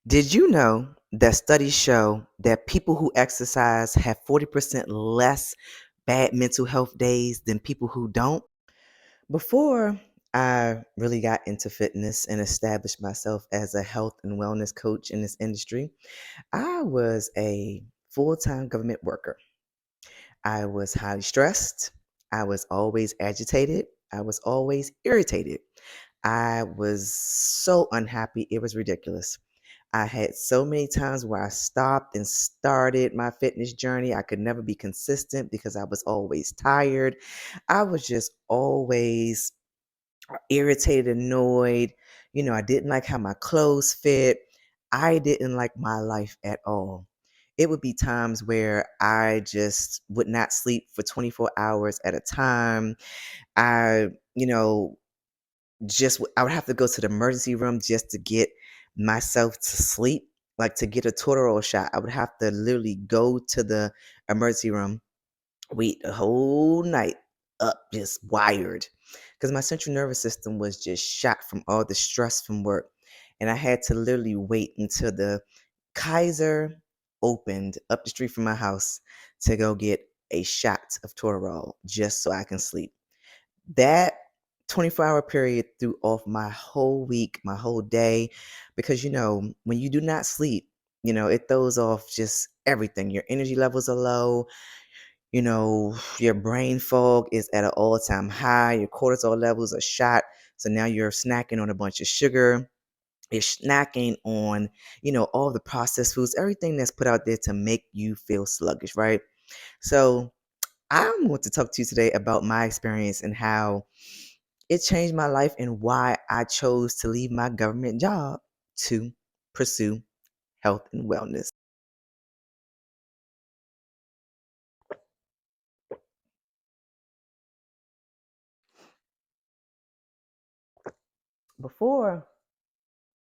Did you know that studies show that people who exercise have 40% less bad mental health days than people who don't? Before I really got into fitness and established myself as a health and wellness coach in this industry, I was a full time government worker. I was highly stressed. I was always agitated. I was always irritated. I was so unhappy, it was ridiculous. I had so many times where I stopped and started my fitness journey. I could never be consistent because I was always tired. I was just always irritated, annoyed. I didn't like how my clothes fit. I didn't like my life at all. It would be times where I just would not sleep for 24 hours at a time. I, you know, I would have to go to the emergency room just to get myself to sleep, like to get a Toradol shot. I would have to literally go to the emergency room, wait the whole night up, just wired, because my central nervous system was just shot from all the stress from work. And I had to literally wait until the Kaiser opened up the street from my house to go get a shot of Toradol just so I can sleep. That 24-hour period threw off my whole week, my whole day, because when you do not sleep, it throws off just everything. Your energy levels are low, your brain fog is at an all-time high, your cortisol levels are shot. So now you're snacking on a bunch of sugar. You're snacking on, all the processed foods, everything that's put out there to make you feel sluggish, right? So I want to talk to you today about my experience and how it changed my life and why I chose to leave my government job to pursue health and wellness. Before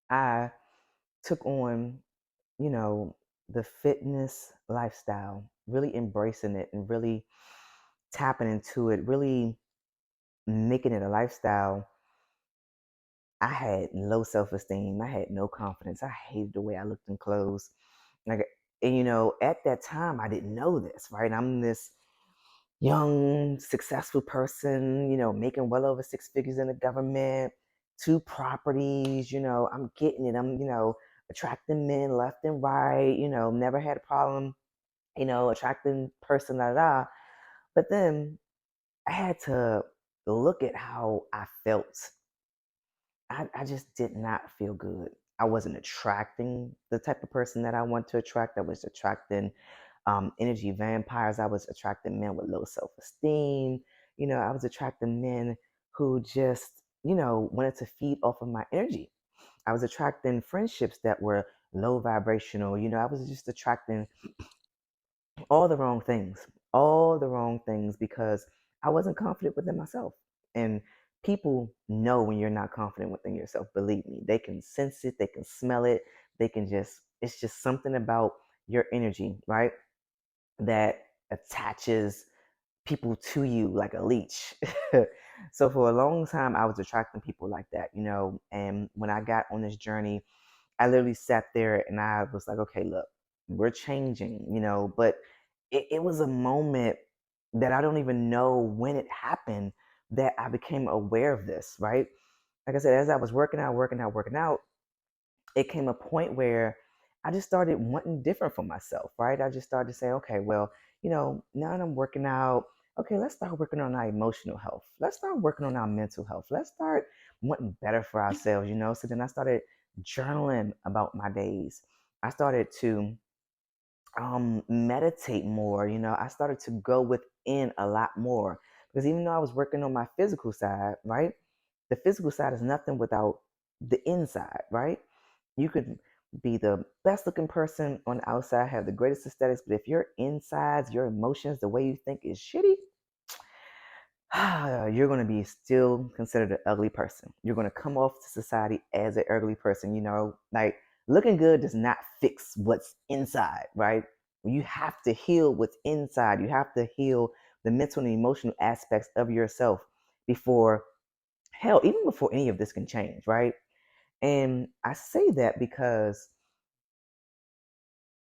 I took on, you know, the fitness lifestyle, really embracing it and really tapping into it, really making it a lifestyle, I had low self esteem. I had no confidence. I hated the way I looked in clothes. Like, and at that time, I didn't know this, right? I'm this young, successful person, making well over six figures in the government, two properties, I'm getting it. I'm, attracting men left and right, never had a problem, attracting person, da da. Da. But then I had to look at how I felt. I just did not feel good. I wasn't attracting the type of person that I want to attract. I was attracting energy vampires. I was attracting men with low self esteem. I was attracting men who just, wanted to feed off of my energy. I was attracting friendships that were low vibrational. I was just attracting all the wrong things because I wasn't confident within myself. And people know when you're not confident within yourself. Believe me, they can sense it, they can smell it, they can it's just something about your energy, right? That attaches people to you like a leech. So for a long time, I was attracting people like that, And when I got on this journey, I literally sat there and I was like, okay, look, we're changing, but it was a moment that I don't even know when it happened that I became aware of this, right? Like I said, as I was working out, it came a point where I just started wanting different for myself, right? I just started to say, okay, well, now that I'm working out, okay, let's start working on our emotional health. Let's start working on our mental health. Let's start wanting better for ourselves, So then I started journaling about my days. I started to meditate more. I started to go within a lot more because even though I was working on my physical side, right? The physical side is nothing without the inside, right? You could be the best looking person on the outside, have the greatest aesthetics, but if your insides, your emotions, the way you think is shitty, you're going to be still considered an ugly person. You're going to come off to society as an ugly person. Like looking good does not fix what's inside, right? You have to heal what's inside. You have to heal the mental and emotional aspects of yourself before, hell, even before any of this can change, right? And I say that because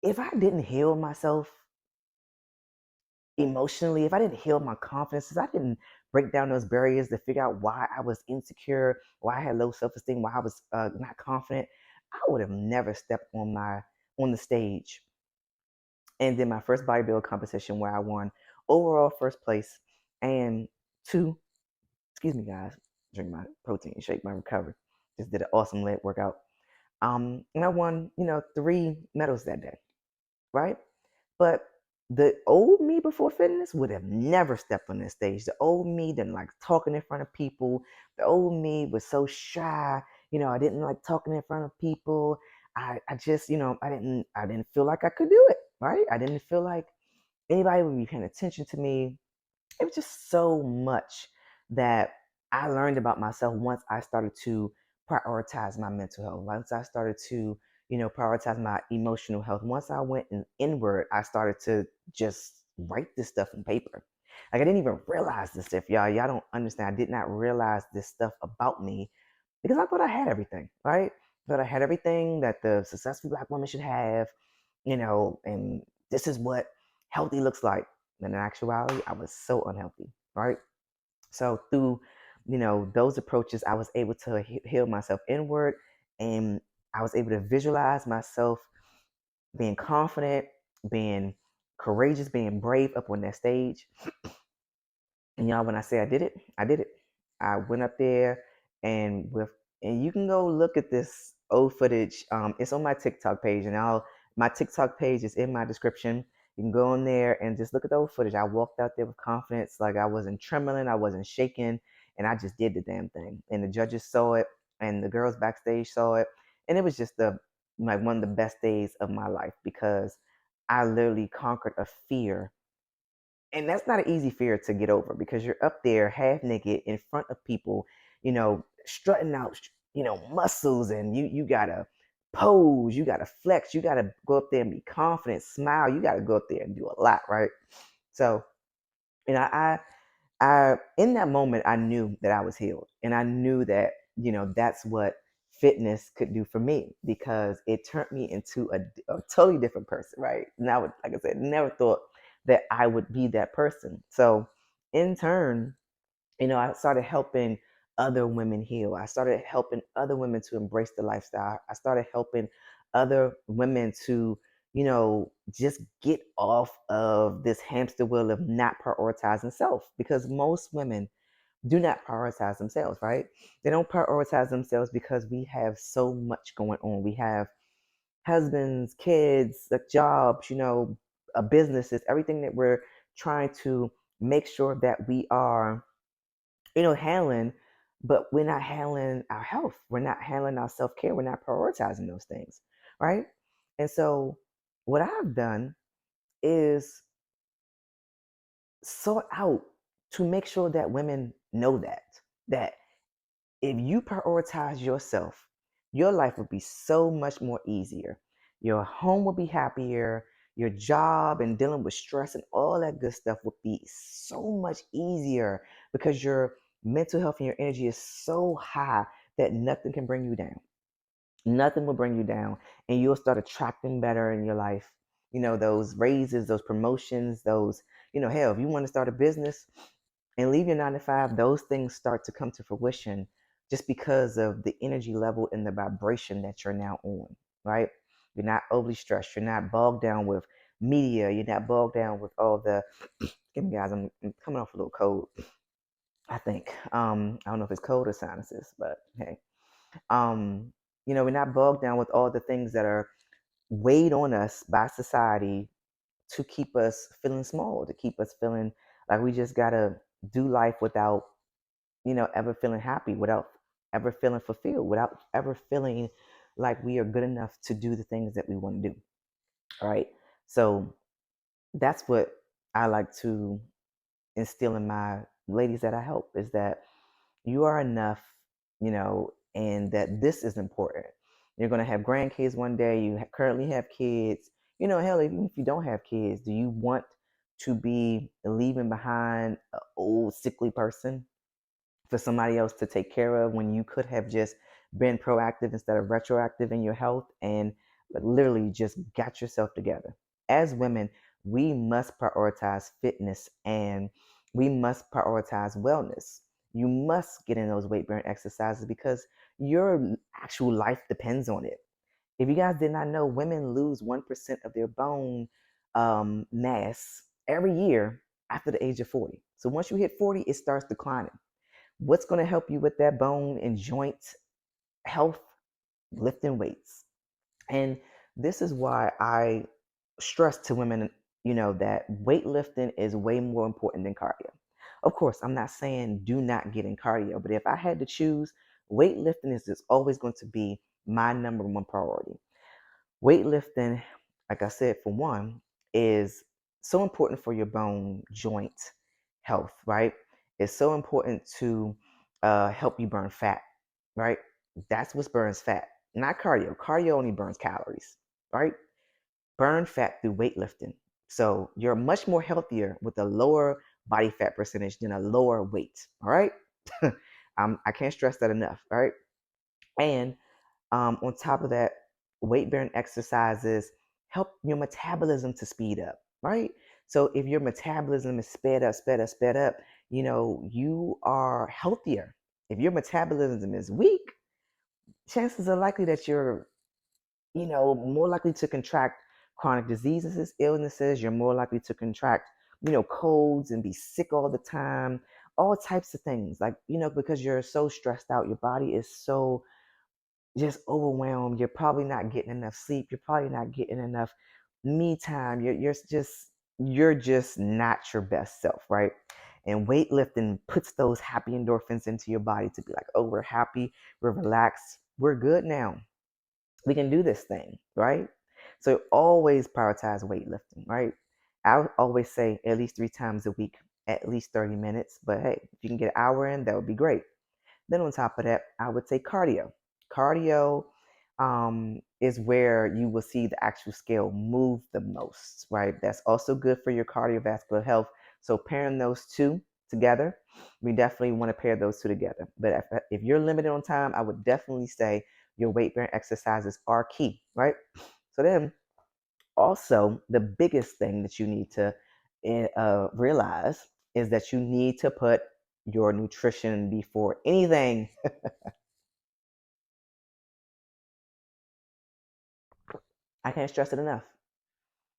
if I didn't heal myself emotionally, if I didn't heal my confidence, if I didn't break down those barriers to figure out why I was insecure, why I had low self esteem, why I was not confident, I would have never stepped on the stage and did my first bodybuilding competition where I won overall first place and two. Excuse me, guys. Drink my protein shake, my recovery. Just did an awesome leg workout. And I won, three medals that day, right? But the old me before fitness would have never stepped on that stage. The old me didn't like talking in front of people. The old me was so shy. I didn't like talking in front of people. I just, I didn't feel like I could do it, right? I didn't feel like anybody would be paying attention to me. It was just so much that I learned about myself once I started to prioritize my mental health. Once I started to, prioritize my emotional health. Once I went inward, I started to just write this stuff in paper. Like I didn't even realize this stuff, y'all. Y'all don't understand. I did not realize this stuff about me because I thought I had everything, right? I thought I had everything that the successful Black woman should have, and this is what healthy looks like. And in actuality, I was so unhealthy, right? So through, those approaches, I was able to heal myself inward, and I was able to visualize myself being confident, being courageous, being brave up on that stage. And y'all, when I say I did it, I did it. I went up there and you can go look at this old footage. It's on my TikTok page, and my TikTok page is in my description. You can go on there and just look at the old footage. I walked out there with confidence, like I wasn't trembling, I wasn't shaking, and I just did the damn thing. And the judges saw it, and the girls backstage saw it, and it was just one of the best days of my life because I literally conquered a fear, and that's not an easy fear to get over because you're up there half naked in front of people, strutting out, muscles, and you gotta pose, you gotta flex, you gotta go up there and be confident, smile, you gotta go up there and do a lot, right? So, you know, I in that moment I knew that I was healed, and I knew that that's what fitness could do for me because it turned me into a totally different person, right? Now, like I said, never thought that I would be that person. So, in turn, I started helping other women heal. I started helping other women to embrace the lifestyle. I started helping other women to, just get off of this hamster wheel of not prioritizing self because most women do not prioritize themselves, right? They don't prioritize themselves because we have so much going on. We have husbands, kids, jobs, businesses, everything that we're trying to make sure that we are handling, but we're not handling our health. We're not handling our self care. We're not prioritizing those things, right? And so, what I've done is sort out to make sure that women know that if you prioritize yourself, your life would be so much more easier. Your home will be happier. Your job and dealing with stress and all that good stuff would be so much easier because your mental health and your energy is so high that nothing can bring you down. Nothing will bring you down, and you'll start attracting better in your life. Those raises, those promotions, those, hell, if you want to start a business, and leave your 9 to 5, those things start to come to fruition just because of the energy level and the vibration that you're now on, right? You're not overly stressed. You're not bogged down with media. You're not bogged down with all the, give me guys, I'm coming off a little cold, I think. I don't know if it's cold or sinuses, but hey. Um, we're not bogged down with all the things that are weighed on us by society to keep us feeling small, to keep us feeling like we just gotta do life without, ever feeling happy, without ever feeling fulfilled, without ever feeling like we are good enough to do the things that we want to do. All right. So that's what I like to instill in my ladies that I help is that you are enough, and that this is important. You're going to have grandkids one day. You currently have kids. Hell, even if you don't have kids, do you want to be leaving behind an old, sickly person for somebody else to take care of when you could have just been proactive instead of retroactive in your health and literally just got yourself together. As women, we must prioritize fitness and we must prioritize wellness. You must get in those weight bearing exercises because your actual life depends on it. If you guys did not know, women lose 1% of their bone mass every year after the age of 40. So once you hit 40, it starts declining. What's going to help you with that bone and joint health? Lifting weights. And this is why I stress to women, that weightlifting is way more important than cardio. Of course, I'm not saying do not get in cardio, but if I had to choose, weightlifting is just always going to be my number one priority. Weightlifting, like I said, for one, is so important for your bone joint health, right? It's so important to help you burn fat, right? That's what burns fat, not cardio. Cardio only burns calories, right? Burn fat through weightlifting. So you're much more healthier with a lower body fat percentage than a lower weight, all right? I can't stress that enough, right? And on top of that, weight bearing exercises help your metabolism to speed up, right? So if your metabolism is sped up, you are healthier. If your metabolism is weak, chances are likely that you're, more likely to contract chronic diseases, illnesses. You're more likely to contract, colds and be sick all the time, all types of things. Like, because you're so stressed out, your body is so just overwhelmed. You're probably not getting enough sleep. You're probably not getting enough me time. You're just not your best self, right? And weightlifting puts those happy endorphins into your body to be like, oh, we're happy, we're relaxed, we're good now. We can do this thing, right? So always prioritize weightlifting, right? I always say at least 3 times a week, at least 30 minutes. But hey, if you can get an hour in, that would be great. Then on top of that, I would say cardio. Cardio is where you will see the actual scale move the most, right? That's also good for your cardiovascular health. So pairing those two together, we definitely want to pair those two together. But if you're limited on time, I would definitely say your weight bearing exercises are key, right? So then also the biggest thing that you need to realize is that you need to put your nutrition before anything. I can't stress it enough.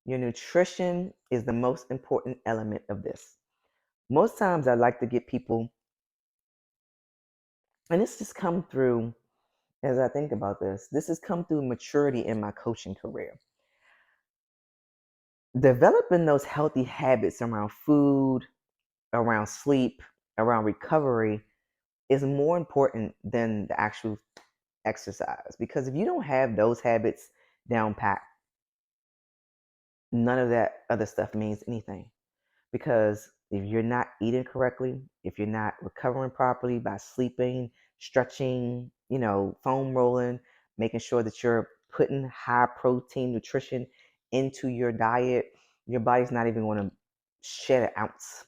Your nutrition is the most important element of this. Most times I like to get people, and this has come through as I think about this has come through maturity in my coaching career. Developing those healthy habits around food, around sleep, around recovery is more important than the actual exercise. Because if you don't have those habits down pat, none of that other stuff means anything. Because if you're not eating correctly, if you're not recovering properly by sleeping, stretching, foam rolling, making sure that you're putting high protein nutrition into your diet, your body's not even going to shed an ounce.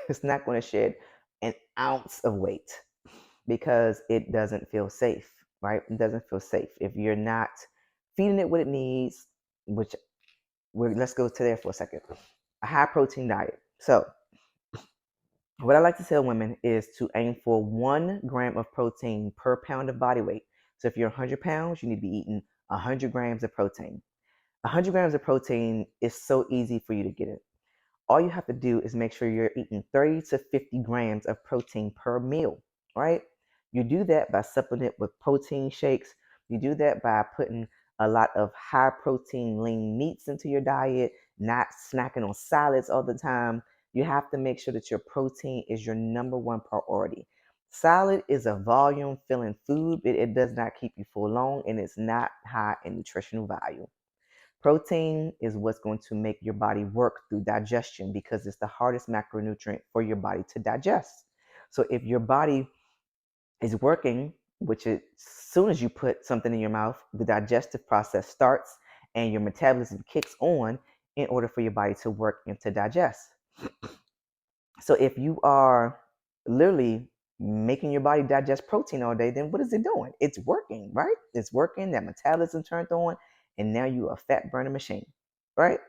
It's not going to shed an ounce of weight because it doesn't feel safe, right? It doesn't feel safe. If you're not feeding it what it needs, which let's go to there for a second. A high protein diet. So what I like to tell women is to aim for 1 gram of protein per pound of body weight. So if you're 100 pounds, you need to be eating 100 grams of protein. 100 grams of protein is so easy for you to get it. All you have to do is make sure you're eating 30 to 50 grams of protein per meal, right? You do that by supplementing with protein shakes. You do that by putting a lot of high protein lean meats into your diet, not snacking on salads all the time. You have to make sure that your protein is your number one priority. Salad is a volume filling food, but it does not keep you full long and it's not high in nutritional value. Protein is what's going to make your body work through digestion because it's the hardest macronutrient for your body to digest. So if your body is working, which is as soon as you put something in your mouth, the digestive process starts and your metabolism kicks on in order for your body to work and to digest. So if you are literally making your body digest protein all day, then what is it doing? It's working, right? It's working. That metabolism turned on, and now you are a fat burning machine, right?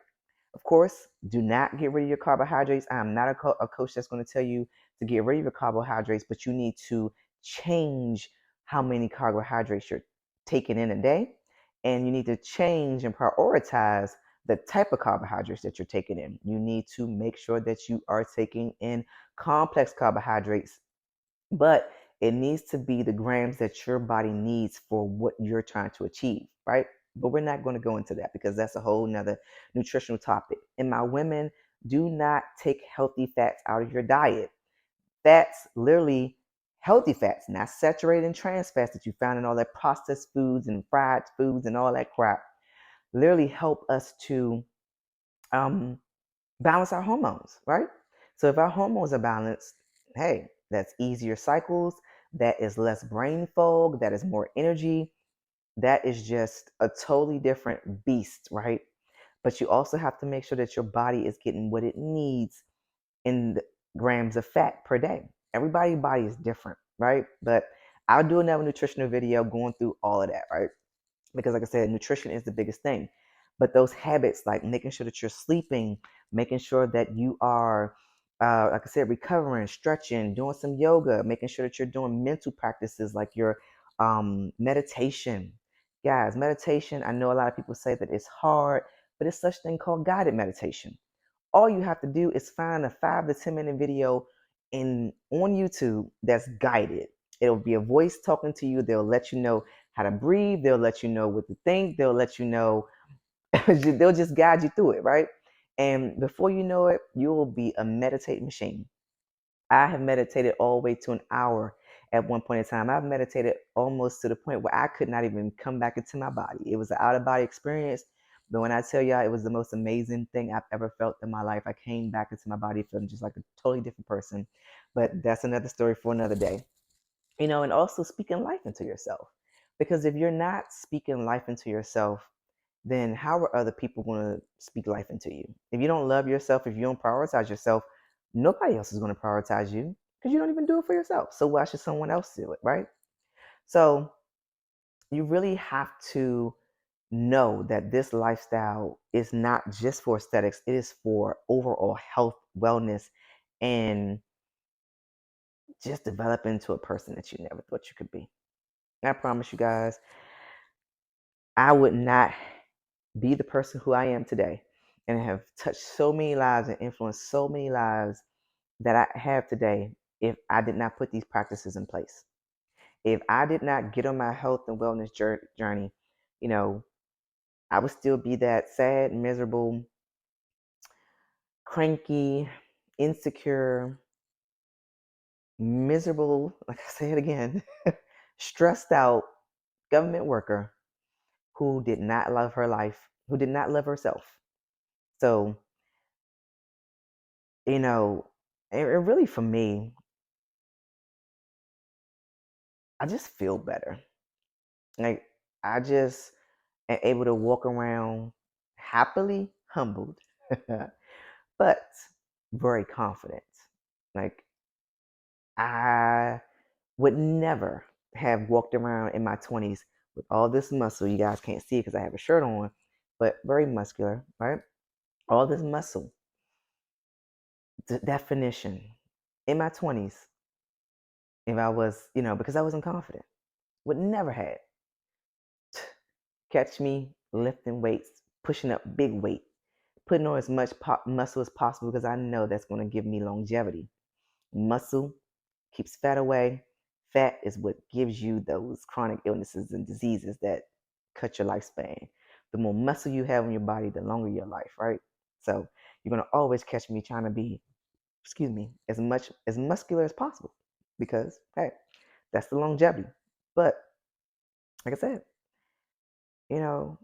Of course, do not get rid of your carbohydrates. I'm not a coach that's going to tell you to get rid of your carbohydrates, but you need to change how many carbohydrates you're taking in a day. And you need to change and prioritize the type of carbohydrates that you're taking in. You need to make sure that you are taking in complex carbohydrates, but it needs to be the grams that your body needs for what you're trying to achieve, right? But we're not going to go into that because that's a whole nother nutritional topic. And my women, do not take healthy fats out of your diet. Fats, literally healthy fats, not saturated and trans fats that you found in all that processed foods and fried foods and all that crap, literally help us to um, balance our hormones, right? So if our hormones are balanced, hey, that's easier cycles, that is less brain fog, that is more energy, that is just a totally different beast, right? But you also have to make sure that your body is getting what it needs in the grams of fat per day. Everybody's body is different, right? But I'll do another nutritional video going through all of that, right? Because like I said, nutrition is the biggest thing. But those habits, like making sure that you're sleeping, making sure that you are like I said, recovering, stretching, doing some yoga, making sure that you're doing mental practices like your meditation. Guys, meditation, I know a lot of people say that it's hard, but it's such thing called guided meditation. All you have to do is find a 5 to 10 minute video on YouTube that's guided. It'll be a voice talking to you. They'll let you know how to breathe. They'll let you know what to think. They'll let you know. They'll just guide you through it, right? And before you know it, you will be a meditate machine. I have meditated all the way to an hour at one point in time. I've meditated almost to the point where I could not even come back into my body. It was an out of body experience. But when I tell y'all it was the most amazing thing I've ever felt in my life, I came back into my body feeling just like a totally different person. But that's another story for another day. And also speaking life into yourself. Because if you're not speaking life into yourself, then how are other people going to speak life into you? If you don't love yourself, if you don't prioritize yourself, nobody else is going to prioritize you because you don't even do it for yourself. So why should someone else do it, right? So you really have to know that this lifestyle is not just for aesthetics, it is for overall health, wellness, and just develop into a person that you never thought you could be. I promise you guys, I would not be the person who I am today and have touched so many lives and influenced so many lives that I have today if I did not put these practices in place. If I did not get on my health and wellness journey, you know, I would still be that sad, miserable, cranky, insecure, miserable, like I say it again, stressed out government worker who did not love her life, who did not love herself. So, you know, it really for me, I just feel better. Like I just am able to walk around happily humbled, but very confident. Like I would never have walked around in my 20s with all this muscle. You guys can't see it because I have a shirt on, but very muscular, right? All this muscle, definition in my 20s. If I was, because I wasn't confident, would never had. Catch me lifting weights, pushing up big weight, putting on as much muscle as possible because I know that's going to give me longevity. Muscle keeps fat away. Fat is what gives you those chronic illnesses and diseases that cut your lifespan. The more muscle you have in your body, the longer your life, right? So you're going to always catch me trying to be, as much as muscular as possible because, hey, that's the longevity. But like I said, you know,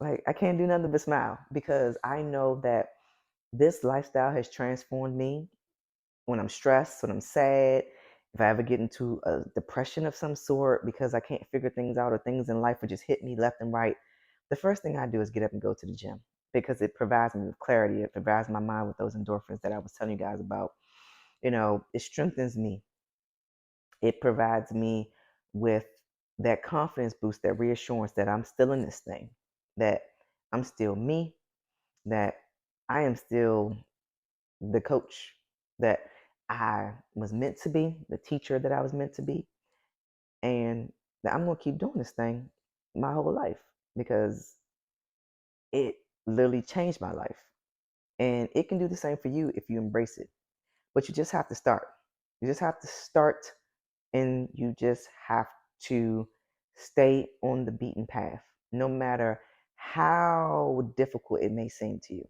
like I can't do nothing but smile because I know that this lifestyle has transformed me when I'm stressed, when I'm sad, if I ever get into a depression of some sort because I can't figure things out or things in life would just hit me left and right, the first thing I do is get up and go to the gym because it provides me with clarity. It provides my mind with those endorphins that I was telling you guys about. It strengthens me. It provides me with that confidence boost, that reassurance that I'm still in this thing, that I'm still me, that I am still the coach that I was meant to be, the teacher that I was meant to be, and that I'm going to keep doing this thing my whole life because it literally changed my life. And it can do the same for you if you embrace it. But you just have to start. You just have to start and you just have to stay on the beaten path, no matter how difficult it may seem to you.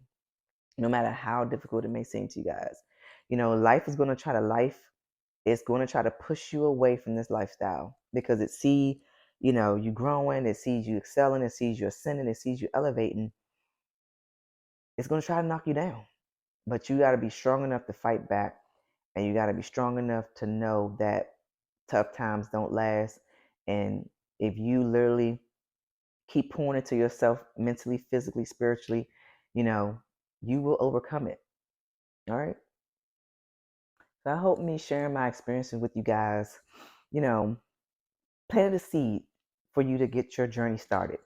No matter how difficult it may seem to you guys. Life is going to try to life. It's going to try to push you away from this lifestyle because it sees, you growing, it sees you excelling, it sees you ascending, it sees you elevating. It's going to try to knock you down. But you got to be strong enough to fight back, and you got to be strong enough to know that tough times don't last. And if you literally keep pouring into yourself mentally, physically, spiritually, you will overcome it. All right. So I hope me sharing my experiences with you guys, you know, planted a seed for you to get your journey started.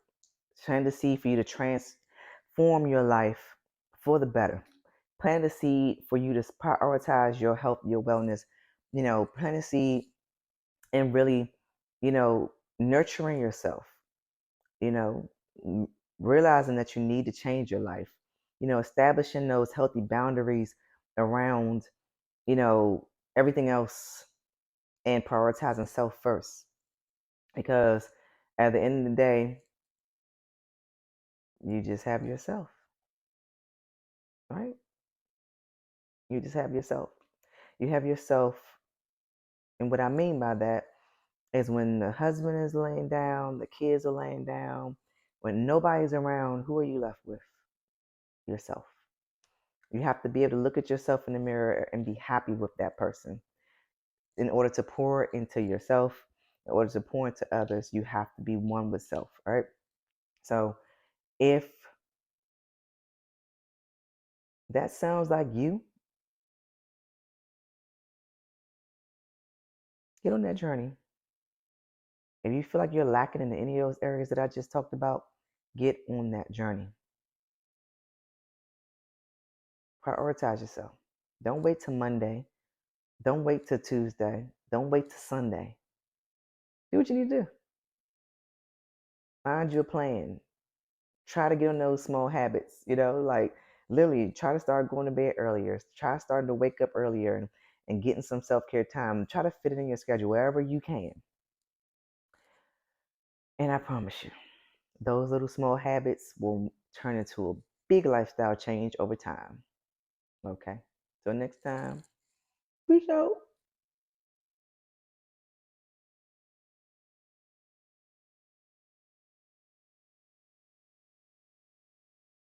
Planted a seed for you to transform your life for the better. Plant a seed for you to prioritize your health, your wellness. Plant a seed and really, nurturing yourself. You know, realizing that you need to change your life. Establishing those healthy boundaries around, you know, everything else and prioritizing self first. Because at the end of the day, you just have yourself, right? You just have yourself. You have yourself. And what I mean by that is when the husband is laying down, the kids are laying down, when nobody's around, who are you left with? Yourself. You have to be able to look at yourself in the mirror and be happy with that person. In order to pour into yourself, in order to pour into others, you have to be one with self, right? So if that sounds like you, get on that journey. If you feel like you're lacking in any of those areas that I just talked about, get on that journey. Prioritize yourself. Don't wait till Monday. Don't wait till Tuesday. Don't wait till Sunday. Do what you need to do. Find your plan. Try to get on those small habits, like literally try to start going to bed earlier. Try starting to wake up earlier and getting some self-care time. Try to fit it in your schedule wherever you can. And I promise you, those little small habits will turn into a big lifestyle change over time. Okay. So next time, peace out.